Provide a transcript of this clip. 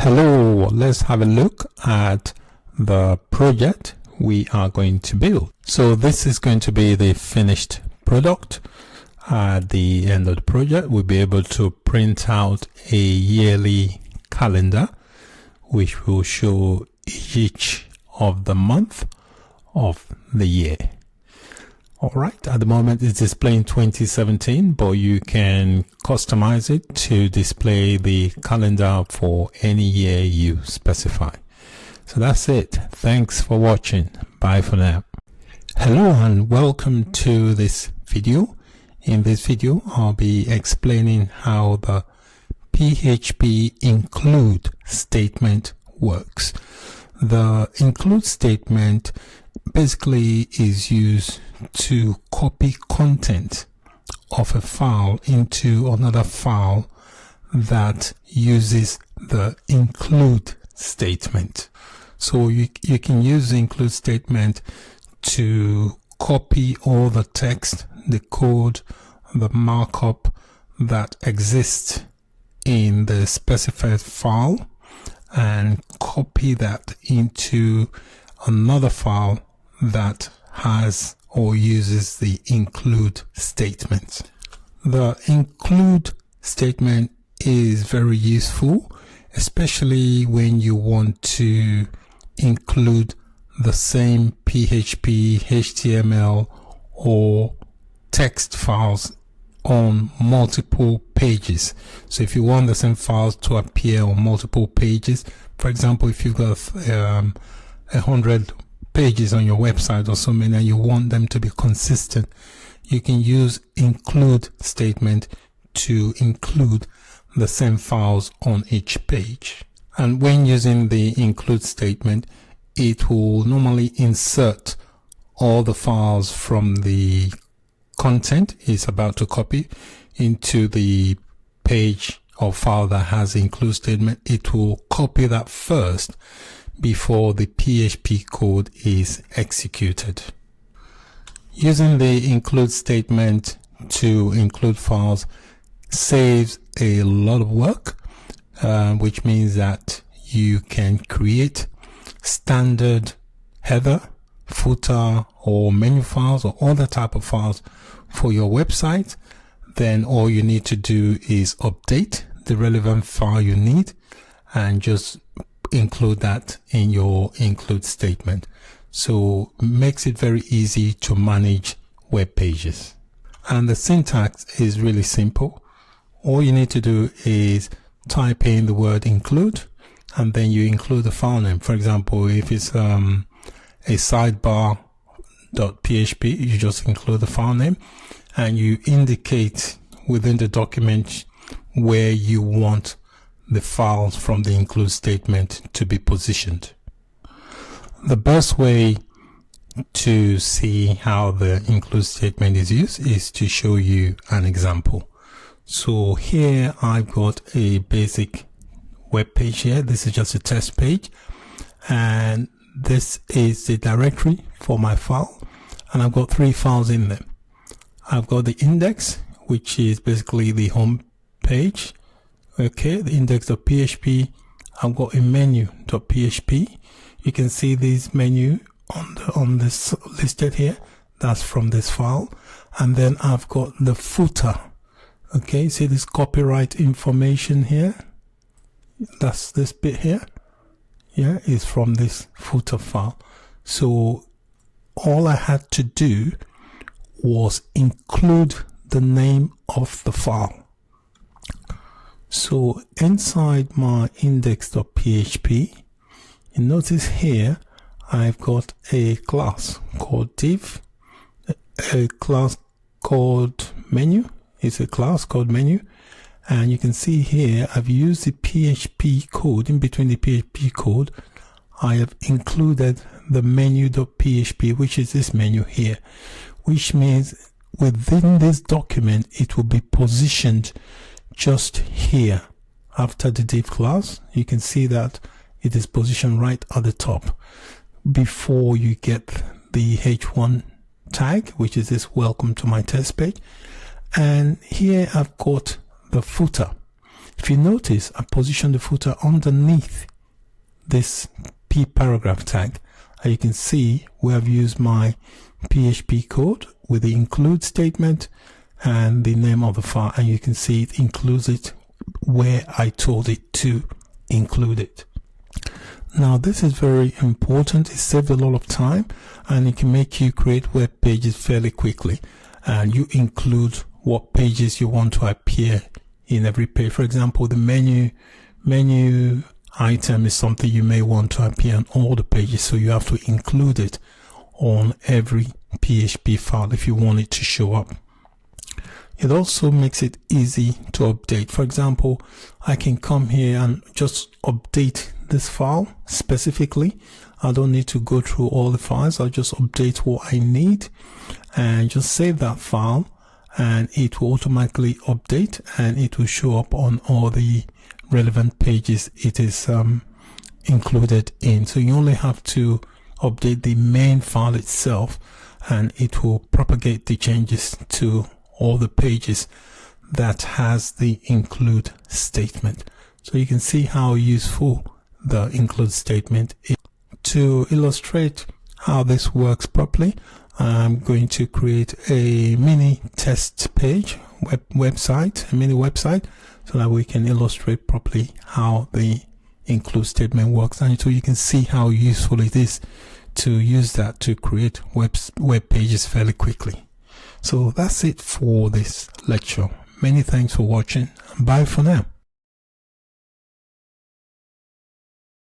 Hello, let's have a look at the project we are going to build. So this is going to be the finished product. At the end of the project, we'll be able to print out a yearly calendar which will show each of the month of the year. Alright, at the moment it's displaying 2017, but you can customize it to display the calendar for any year you specify. So that's it. Thanks for watching. Bye for now. Hello and welcome to this video. In this video, I'll be explaining how the PHP include statement works. The include statement basically is used to copy content of a file into another file that uses the include statement. So you can use the include statement to copy all the text, the code, the markup that exists in the specified file and copy that into another file that has or uses the include statement. The include statement is very useful, especially when you want to include the same PHP, HTML, or text files on multiple pages. So if you want the same files to appear on multiple pages, for example, if you've got 100 pages on your website or something and you want them to be consistent, you can use include statement to include the same files on each page. And when using the include statement, it will normally insert all the files from the content it's about to copy into the page or file that has include statement. It will copy that first before the PHP code is executed. Using the include statement to include files saves a lot of work, which means that you can create standard header, footer, or menu files, or other type of files for your website. Then all you need to do is update the relevant file you need and just include that in your include statement. So makes it very easy to manage web pages. And the syntax is really simple. All you need to do is type in the word include and then you include the file name. For example, if it's a sidebar.php, you just include the file name and you indicate within the document where you want the files from the include statement to be positioned. The best way to see how the include statement is used is to show you an example. So here I've got a basic web page here. This is just a test page and this is the directory for my file and I've got 3 files in there. I've got the index, which is basically the home page. Okay, the index.php. I've got a menu.php. You can see this menu on this listed here. That's from this file. And then I've got the footer. Okay, see this copyright information here? That's this bit here. Yeah, is from this footer file. So all I had to do was include the name of the file. So inside my index.php, you notice here I've got a class called div, a class called menu. It's a class called menu, and you can see here I've used the PHP code. In between the PHP code, I have included the menu.php, which is this menu here, which means within this document it will be positioned just here after the div class. You can see that it is positioned right at the top before you get the h1 tag, which is this welcome to my test page. And here I've got the footer. If you notice, I positioned the footer underneath this P paragraph tag, and you can see we have used my PHP code with the include statement and the name of the file, and you can see it includes it where I told it to include it. Now this is very important. It saves a lot of time, and it can make you create web pages fairly quickly, and you include what pages you want to appear in every page. For example, the menu item is something you may want to appear on all the pages, so you have to include it on every PHP file if you want it to show up. It also makes it easy to update. For example, I can come here and just update this file specifically. I don't need to go through all the files. I'll just update what I need and just save that file, and it will automatically update and it will show up on all the relevant pages it is included in. So you only have to update the main file itself, and it will propagate the changes to all the pages that has the include statement. So you can see how useful the include statement is. To illustrate how this works properly, I'm going to create a mini test page, a mini website, so that we can illustrate properly how the include statement works, and so you can see how useful it is to use that to create web pages fairly quickly. So that's it for this lecture. Many thanks for watching. Bye for now.